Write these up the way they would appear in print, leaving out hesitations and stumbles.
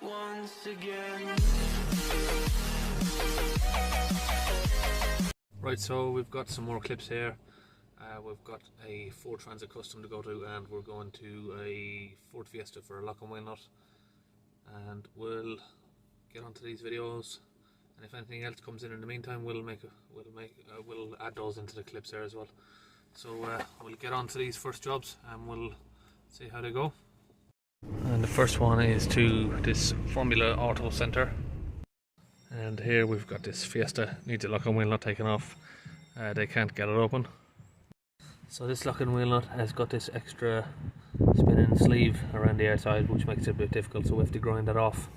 once again. Right, so we've got some more clips here. We've got a Ford Transit Custom to go to, and we're going to a Ford Fiesta for a lock and wheel nut. And we'll get onto these videos, and if anything else comes in the meantime, we'll add those into the clips there as well. So we'll get on to these first jobs and we'll see how they go. And the first one is to this Formula Auto Centre, and here we've got this Fiesta, needs a lock and wheel nut taken off. They can't get it open, so this lock and wheel nut has got this extra spinning sleeve around the outside, which makes it a bit difficult, so we have to grind that off.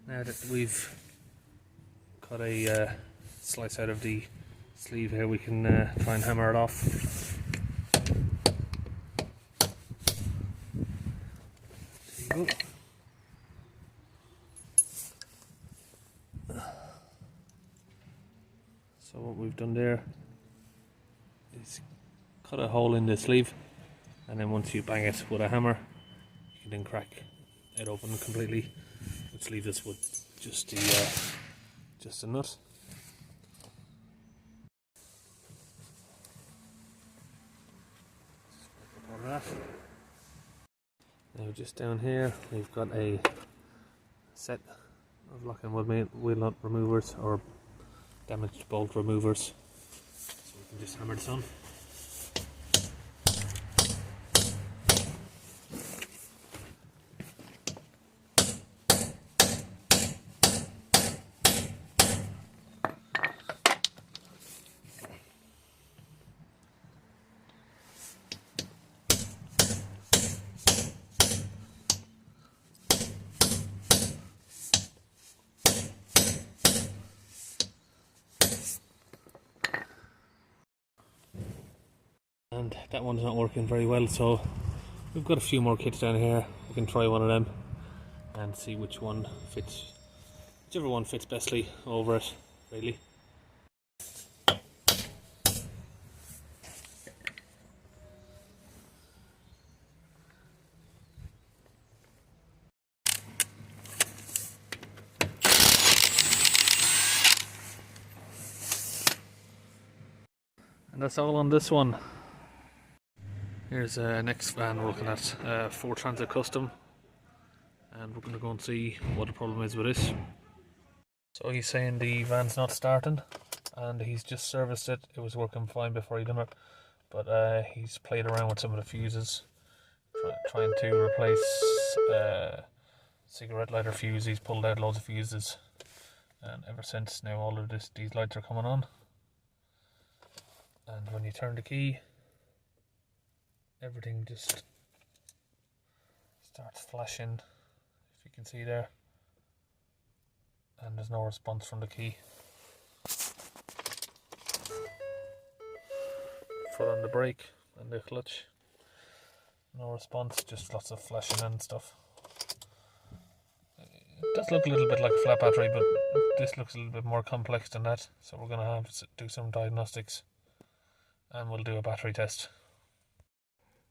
Now that we've got a slice out of the sleeve here, we can try and hammer it off. There you go. So what we've done there is cut a hole in the sleeve, and then once you bang it with a hammer, you can then crack it open completely, which leaves us with just a nut. Now just down here we've got a set of lock and wheel nut removers, or damaged bolt removers, so we can just hammer this on. and that one's not working very well, so we've got a few more kits down here. We can try one of them and see which one fits, whichever one fits bestly over it, really. And that's all on this one. Here's next van we're looking at, Ford Transit Custom, and we're going to go and see what the problem is with this. So he's saying the van's not starting, and he's just serviced it. It was working fine before he done it, but he's played around with some of the fuses, trying to replace cigarette lighter fuse. He's pulled out loads of fuses, and ever since now all of these lights are coming on. And when you turn the key, everything just starts flashing, if you can see there, and there's no response from the key. Foot on the brake and the clutch, no response, just lots of flashing and stuff. It does look a little bit like a flat battery, but this looks a little bit more complex than that, so we're going to have to do some diagnostics and we'll do a battery test.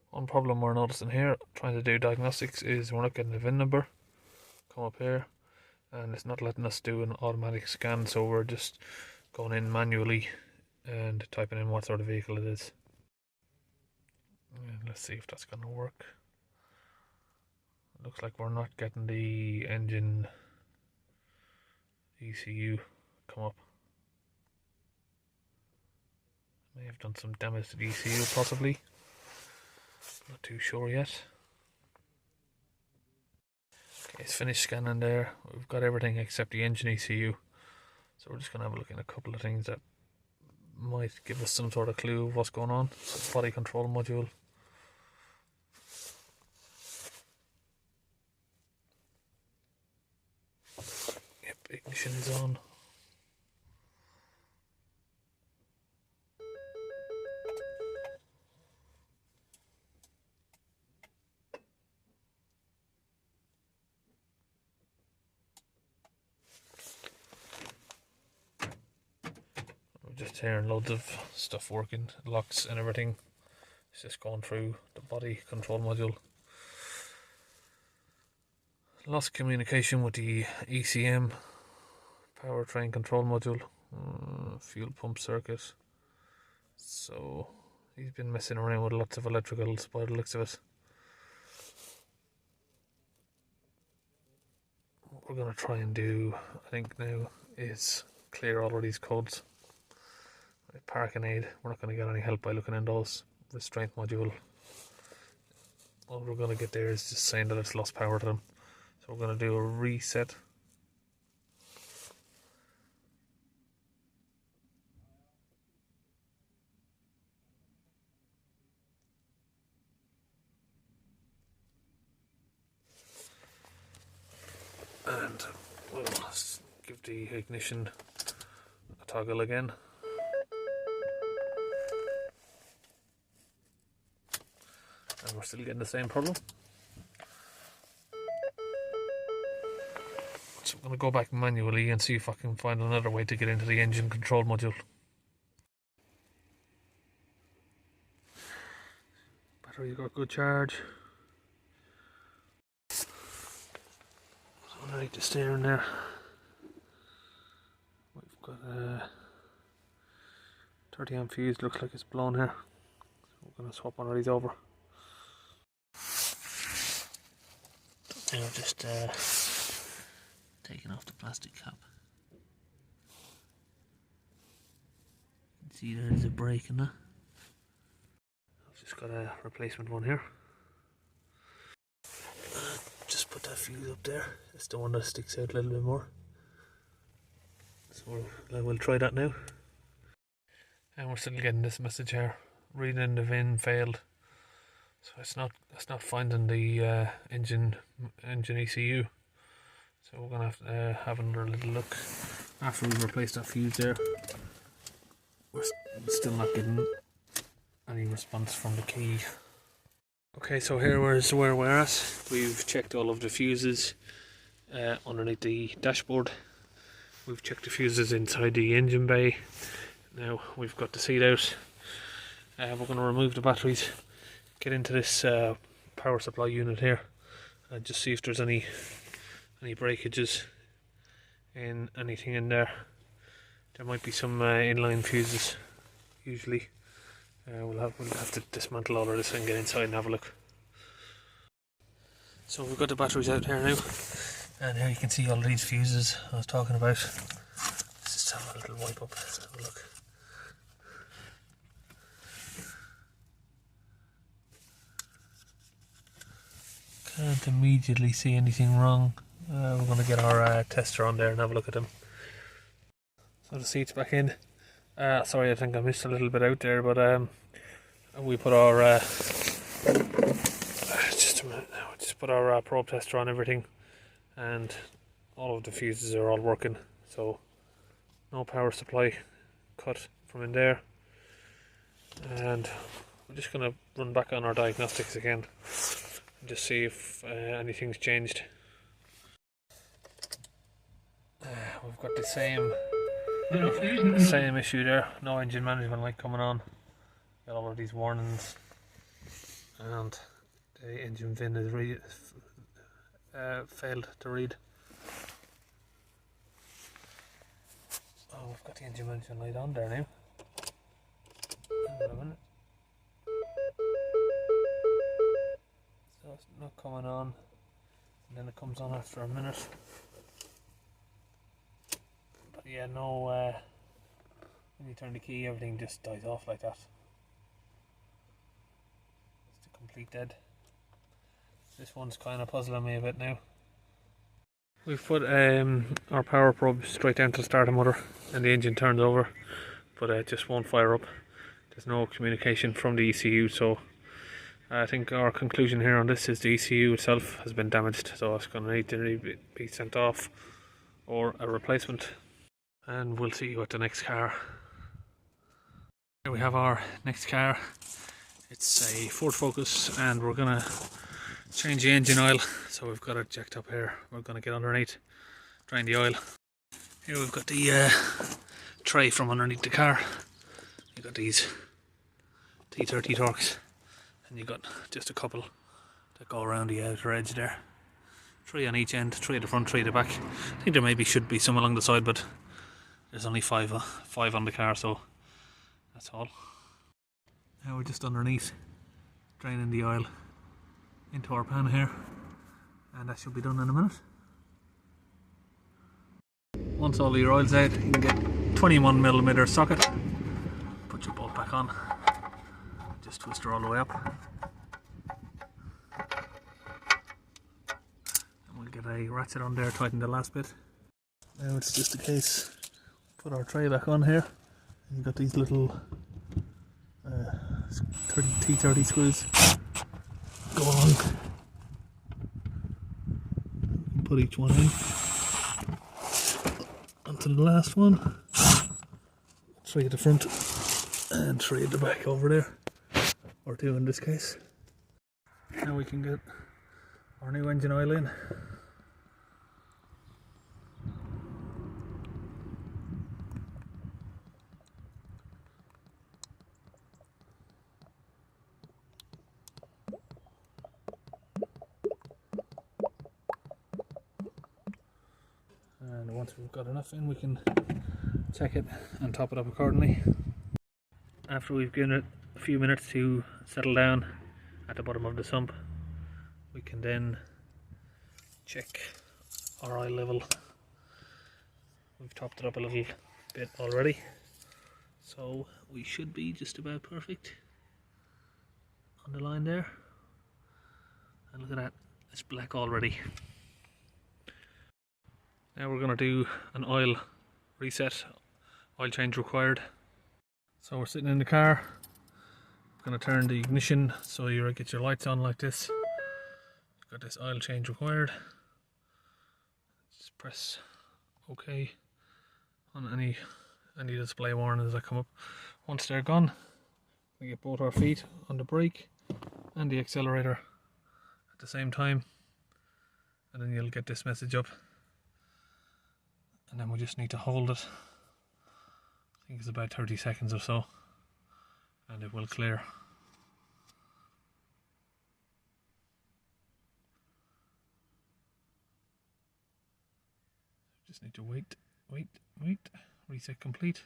One problem we're noticing here, trying to do diagnostics, is we're not getting the VIN number come up here, and it's not letting us do an automatic scan, so we're just going in manually and typing in what sort of vehicle it is. And let's see if that's going to work. It looks like we're not getting the engine ECU come up. May have done some damage to the ECU possibly. Not too sure yet. Okay, it's finished scanning there. We've got everything except the engine ECU. So we're just going to have a look at a couple of things that might give us some sort of clue of what's going on. So body control module. Yep, ignition is on. Just hearing loads of stuff working, locks and everything. It's just going through the body control module. Lost communication with the ECM, powertrain control module, fuel pump circuit. So he's been messing around with lots of electricals by the looks of it. What we're going to try and do, I think now, is clear all of these codes. Parking aid, we're not going to get any help by looking in those. Restraint module, all we're going to get there is just saying that it's lost power to them. So we're going to do a reset. And we'll give the ignition a toggle again. And we're still getting the same problem. So I'm going to go back manually and see if I can find another way to get into the engine control module. Battery got good charge. So underneath the steering there, we've got a 30 amp fuse, looks like it's blown here. So we're going to swap one of these over. Now just taking off the plastic cap. You can see there's a break in there. I've just got a replacement one here. Just put that fuse up there. It's the one that sticks out a little bit more. So we'll try that now. And we're still getting this message here. Reading the VIN failed. So it's not finding the engine ECU. So we're gonna have to have another little look after we replace that fuse there. We're still not getting any response from the key. Okay, so here is where we're at. We've checked all of the fuses underneath the dashboard. We've checked the fuses inside the engine bay. Now we've got the seat out. We're going to remove the batteries, get into this power supply unit here, and just see if there's any breakages in anything in there. There might be some inline fuses. Usually, we'll have to dismantle all of this and get inside and have a look. So we've got the batteries out here now, and here you can see all of these fuses I was talking about. Let's just have a little wipe up, have a look. Can't immediately see anything wrong. We're going to get our tester on there and have a look at them. So the seat's back in. Sorry, I think I missed a little bit out there, but we put our just a minute now. Just put our probe tester on everything, and all of the fuses are all working. So no power supply cut from in there, and we're just going to run back on our diagnostics again and just see if anything's changed. We've got the same issue there. No engine management light coming on. Got all of these warnings, and the engine VIN is failed to read. Oh, we've got the engine management light on there now. Hang on a minute. So it's not coming on, and then it comes on after a minute. But yeah, no, when you turn the key, everything just dies off like that. It's a complete dead. This one's kind of puzzling me a bit now. We've put our power probe straight down to the starter motor, and the engine turns over, but it just won't fire up. There's no communication from the ECU, so I think our conclusion here on this is the ECU itself has been damaged, so it's going to need to be sent off or a replacement. And we'll see you at the next car. Here we have our next car. It's a Ford Focus, and we're going to change the engine oil. So we've got it jacked up here. We're going to get underneath, drain the oil. Here we've got the tray from underneath the car. You've got these T30 Torx, and you've got just a couple that go around the outer edge there. 3 on each end, 3 at the front, 3 at the back. I think there maybe should be some along the side, but there's only 5 on the car, so that's all. Now we're just underneath, draining the oil into our pan here, and that should be done in a minute. Once all your oil's out, you can get 21mm socket, put your bolt back on, just twist her all the way up, and we'll get a ratchet on there, tighten the last bit. Now it's just a case, put our tray back on here, and you've got these little T30 screws go along. Put each one in onto the last one. 3 at the front and 3 at the back over there, or 2 in this case. Now we can get our new engine oil in. And once we've got enough in, we can check it and top it up accordingly. After we've given it a few minutes to settle down at the bottom of the sump, we can then check our oil level. We've topped it up a little bit already, so we should be just about perfect on the line there. And look at that, it's black already. Now we're going to do an oil reset, oil change required. So we're sitting in the car, we're going to turn the ignition so you get your lights on like this. You've got this oil change required. Just press OK on any display warnings that come up. Once they're gone, We get both our feet on the brake and the accelerator at the same time, and then you'll get this message up, and then we just need to hold it. I think it's about 30 seconds or so, and it will clear. Just need to wait. Reset complete.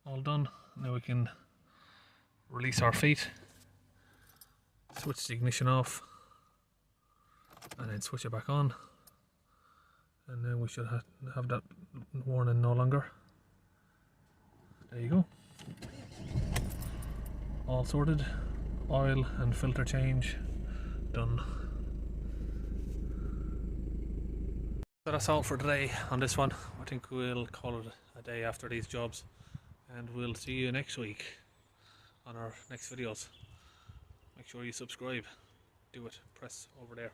All done. Now we can release our feet, switch the ignition off, and then switch it back on. And then we should have that warning no longer. There you go. All sorted. Oil and filter change done. So that's all for today on this one. I think we'll call it a day after these jobs, and we'll see you next week on our next videos. Make sure you subscribe. Do it. Press over there.